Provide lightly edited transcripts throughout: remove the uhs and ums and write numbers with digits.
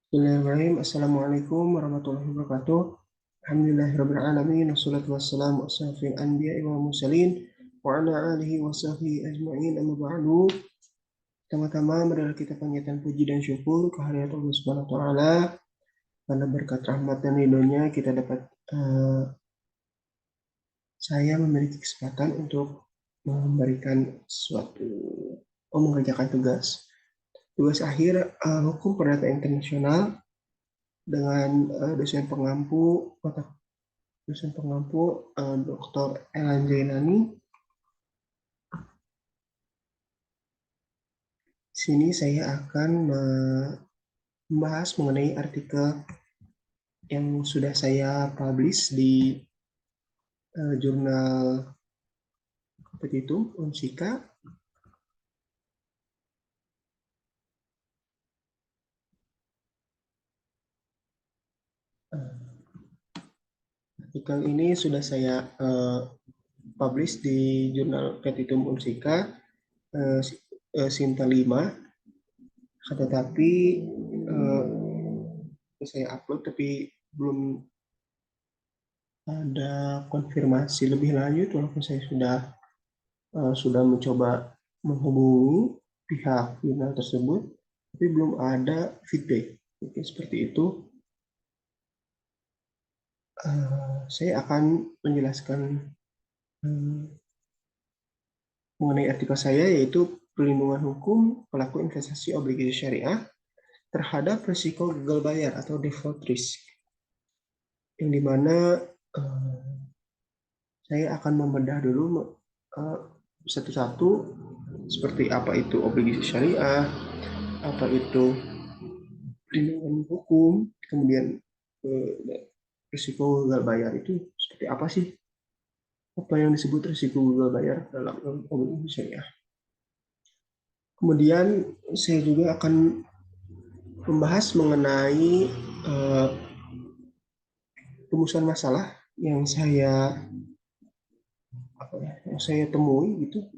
Bismillahirrahmanirrahim. Assalamualaikum warahmatullahi wabarakatuh. Alhamdulillahirabbil alamin wassalatu wassalamu ala asyrofil anbiya'i wal mursalin wa ala alihi wa sahbihi ajma'in amma ba'du. Pertama-tama marilah kita panjatkan puji dan syukur kehadirat Allah Subhanahu wa taala karena berkat rahmat dan ridhonya kita dapat saya memiliki kesempatan untuk memberikan suatu mengerjakan tugas akhir hukum perdata internasional dengan dosen pengampu Dr. Elan Zainani. Di sini saya akan membahas mengenai artikel yang sudah saya publish di jurnal Petitum Unsika. Artikel ini sudah saya publish di jurnal Petitum Unsika Sinta 5, tetapi saya upload tapi belum ada konfirmasi lebih lanjut, walaupun saya sudah mencoba menghubungi pihak jurnal tersebut, tapi belum ada feedback. Mungkin seperti itu. Saya akan menjelaskan mengenai artikel saya, yaitu perlindungan hukum pelaku investasi obligasi syariah terhadap risiko gagal bayar atau default risk, yang dimana saya akan membedah dulu satu-satu seperti apa itu obligasi syariah, apa itu perlindungan hukum, kemudian risiko gagal bayar itu seperti apa sih, apa yang disebut risiko gagal bayar dalam obligasi syariah. Kemudian saya juga akan membahas mengenai rumusan masalah yang saya temui gitu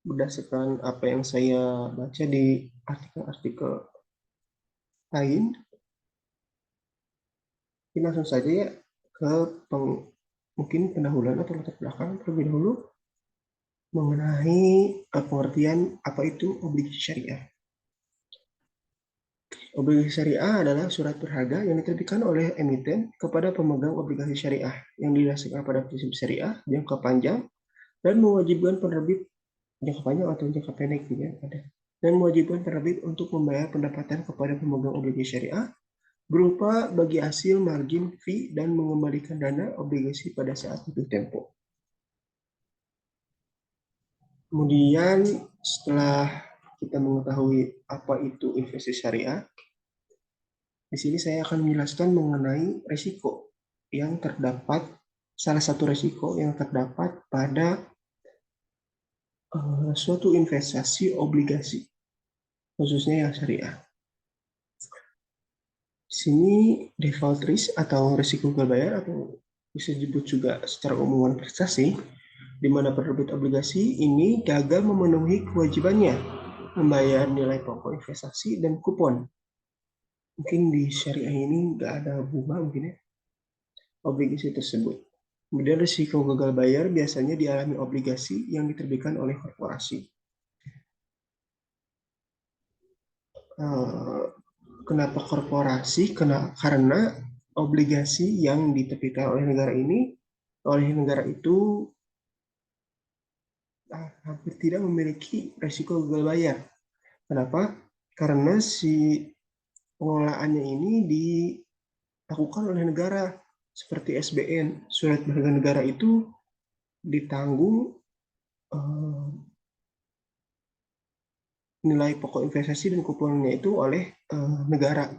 berdasarkan apa yang saya baca di artikel-artikel lain. Ini langsung saja ya ke mungkin pendahuluan atau latar belakang terlebih dahulu mengenai pengertian apa itu obligasi syariah. Obligasi syariah adalah surat berharga yang diterbitkan oleh emiten kepada pemegang obligasi syariah yang didasarkan pada prinsip syariah jangka panjang dan mewajibkan penerbit jangka panjang atau jangka pendek juga ada, dan mewajibkan penerbit untuk membayar pendapatan kepada pemegang obligasi syariah berupa bagi hasil margin fee dan mengembalikan dana obligasi pada saat jatuh tempo. Kemudian setelah kita mengetahui apa itu investasi syariah, di sini saya akan menjelaskan mengenai risiko yang terdapat, salah satu risiko yang terdapat pada suatu investasi obligasi, khususnya yang syariah. Di sini default risk atau risiko gagal bayar, atau bisa disebut juga secara umum investasi, di mana penerbit obligasi ini gagal memenuhi kewajibannya membayar nilai pokok investasi dan kupon. Mungkin di syariah ini nggak ada bunga mungkin ya, obligasi tersebut. Kemudian risiko gagal bayar biasanya dialami obligasi yang diterbitkan oleh korporasi. Kenapa korporasi? Karena obligasi yang diterbitkan oleh negara itu hampir tidak memiliki risiko gagal bayar. Kenapa? Karena si pengelolaannya ini dilakukan oleh negara, seperti SBN, surat berharga negara itu ditanggung nilai pokok investasi dan kuponnya itu oleh negara.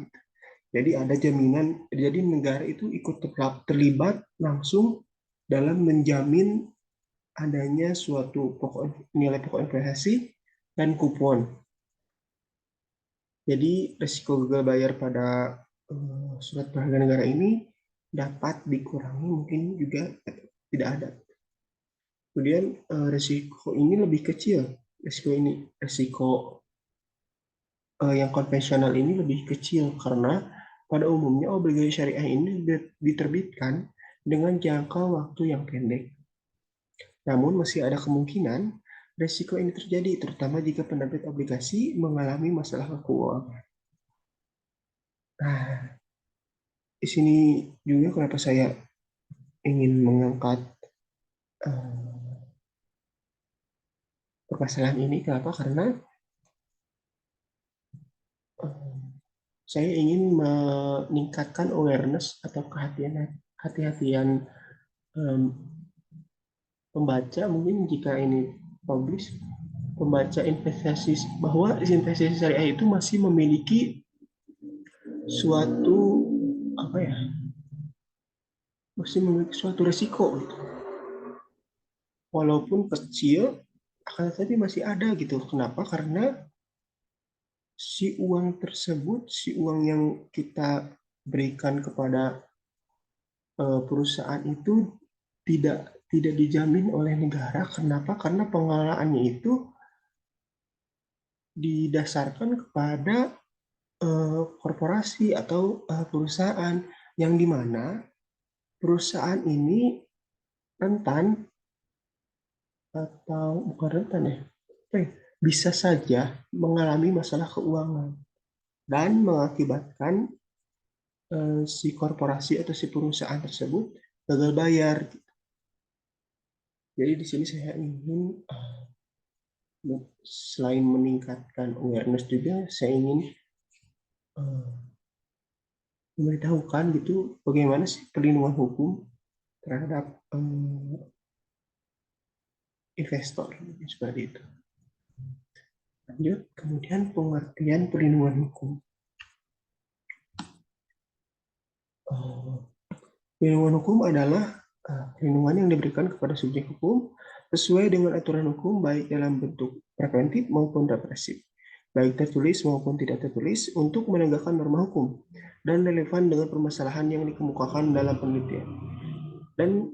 Jadi ada jaminan, jadi negara itu ikut terlibat langsung dalam menjamin adanya suatu nilai pokok investasi dan kupon. Jadi risiko gagal bayar pada surat berharga negara ini dapat dikurangi, mungkin juga tidak ada. Kemudian risiko ini lebih kecil. Risiko yang konvensional ini lebih kecil karena pada umumnya obligasi syariah ini diterbitkan dengan jangka waktu yang pendek. Namun masih ada kemungkinan resiko ini terjadi, terutama jika penerbit obligasi mengalami masalah keuangan. Nah, di sini juga kenapa saya ingin mengangkat permasalahan ini. Kenapa? Karena eh, saya ingin meningkatkan awareness atau kehati-hatian em, pembaca, mungkin jika ini publish, pembaca investasi, bahwa investasi syariah itu masih memiliki suatu apa ya, masih memiliki suatu resiko gitu. Walaupun kecil, akan tetapi masih ada gitu. Kenapa? Karena si uang tersebut, si uang yang kita berikan kepada perusahaan itu tidak dijamin oleh negara. Kenapa? Karena pengelolaannya itu didasarkan kepada korporasi atau perusahaan yang dimana perusahaan ini rentan atau bukan rentan ya, bisa saja mengalami masalah keuangan dan mengakibatkan si korporasi atau si perusahaan tersebut gagal bayar. Jadi di sini saya ingin selain meningkatkan awareness juga saya ingin uh, memberitahukan gitu bagaimana sih perlindungan hukum terhadap investor seperti itu. Lanjut, kemudian pengertian perlindungan hukum. Perlindungan hukum adalah perlindungan yang diberikan kepada subjek hukum sesuai dengan aturan hukum baik dalam bentuk preventif maupun represif, baik tertulis maupun tidak tertulis untuk menegakkan norma hukum dan relevan dengan permasalahan yang dikemukakan dalam penelitian dan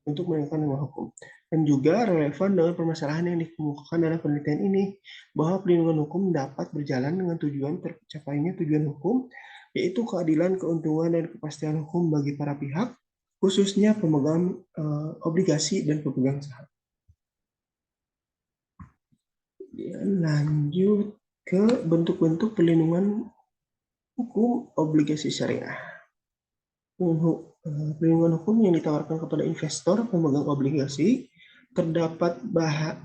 untuk menegakkan norma hukum dan juga relevan dengan permasalahan yang dikemukakan dalam penelitian ini bahwa perlindungan hukum dapat berjalan dengan tujuan tercapainya tujuan hukum yaitu keadilan, keuntungan, dan kepastian hukum bagi para pihak, khususnya pemegang obligasi dan pemegang saham. Lanjut ke bentuk-bentuk perlindungan hukum obligasi syariah. Perlindungan hukum yang ditawarkan kepada investor pemegang obligasi terdapat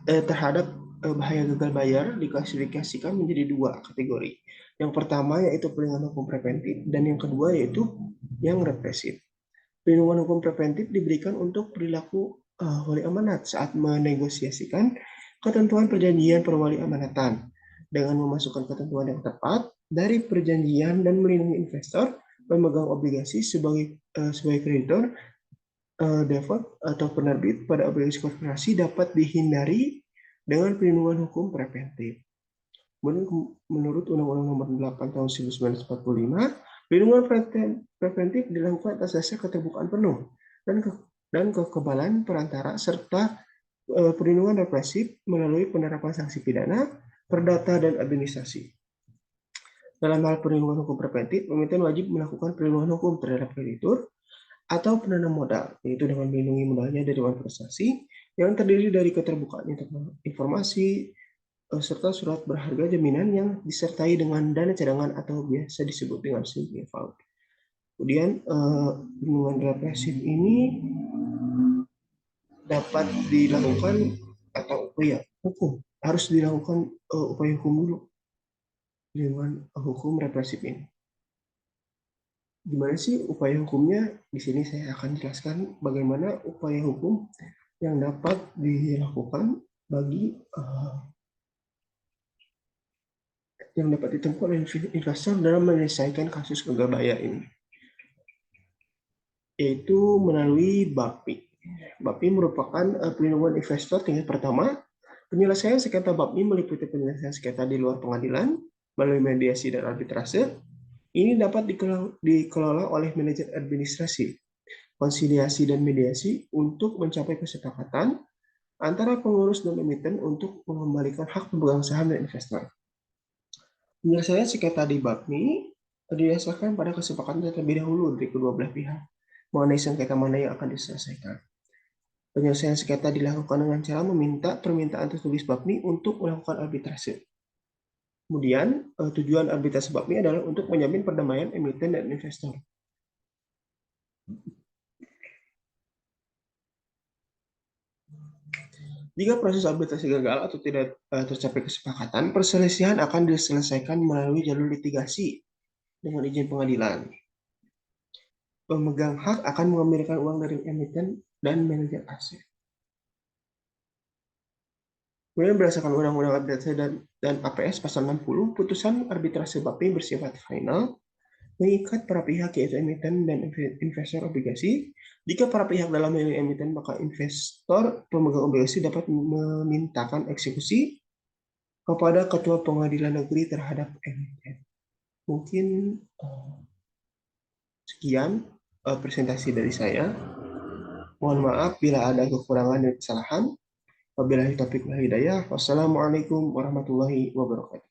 terhadap bahaya gagal bayar diklasifikasikan menjadi dua kategori. Yang pertama yaitu perlindungan hukum preventif dan yang kedua yaitu yang represif. Perlindungan hukum preventif diberikan untuk perilaku wali amanat saat menegosiasikan ketentuan perjanjian perwali amanatan dengan memasukkan ketentuan yang tepat dari perjanjian dan melindungi investor pemegang obligasi sebagai kreditor default atau penerbit pada obligasi korporasi dapat dihindari dengan perlindungan hukum preventif. Menurut Undang-Undang Nomor 8 Tahun 1945, perlindungan preventif dilakukan atas dasar keterbukaan penuh dan kekebalan perantara serta perlindungan represif melalui penerapan sanksi pidana, perdata, dan administrasi. Dalam hal perlindungan hukum preventif, emiten wajib melakukan perlindungan hukum terhadap kreditur atau penanam modal, yaitu dengan melindungi modalnya dari investasi yang terdiri dari keterbukaan informasi serta surat berharga jaminan yang disertai dengan dana cadangan atau biasa disebut dengan sinking fund. Kemudian perlindungan represif ini dapat dilakukan atau hukum harus dilakukan upaya hukum dulu dengan hukum represif ini. Gimana sih upaya hukumnya? Di sini saya akan jelaskan bagaimana upaya hukum yang dapat dilakukan bagi yang dapat ditempuh oleh investor dalam menyelesaikan kasus gagal bayar ini, yaitu melalui BAPI. BAPI merupakan perlindungan investor tingkat pertama. Penyelesaian sengketa BAPI meliputi penyelesaian sengketa di luar pengadilan melalui mediasi dan arbitrase. Ini dapat dikelola oleh manajer administrasi, konsiliasi, dan mediasi untuk mencapai kesepakatan antara pengurus dan emiten untuk mengembalikan hak pemegang saham dan investor. Penyelesaian sengketa di BAPMI didasarkan pada kesepakatan terlebih dahulu dari kedua belah pihak mengenai sengketa mana yang akan diselesaikan. Penyelesaian sengketa dilakukan dengan cara meminta permintaan tertulis BAPMI untuk melakukan arbitrase. Kemudian, tujuan arbitrase BAPMI adalah untuk menjamin perdamaian emiten dan investor. Jika proses arbitrase gagal atau tidak tercapai kesepakatan, perselisihan akan diselesaikan melalui jalur litigasi dengan izin pengadilan. Pemegang hak akan mengambilkan uang dari emiten dan manajer aset. Kemudian berdasarkan Undang-Undang Arbitrase dan APS pasal 60, putusan arbitrase BAPMI bersifat final, mengikat para pihak yaitu emiten dan investor obligasi. Jika para pihak dalam hal ini emiten, maka investor pemegang obligasi dapat memintakan eksekusi kepada Ketua Pengadilan Negeri terhadap emiten. Mungkin sekian presentasi dari saya. Mohon maaf bila ada kekurangan dan kesalahan. Wabillahi taufiq wal hidayah. Wassalamualaikum warahmatullahi wabarakatuh.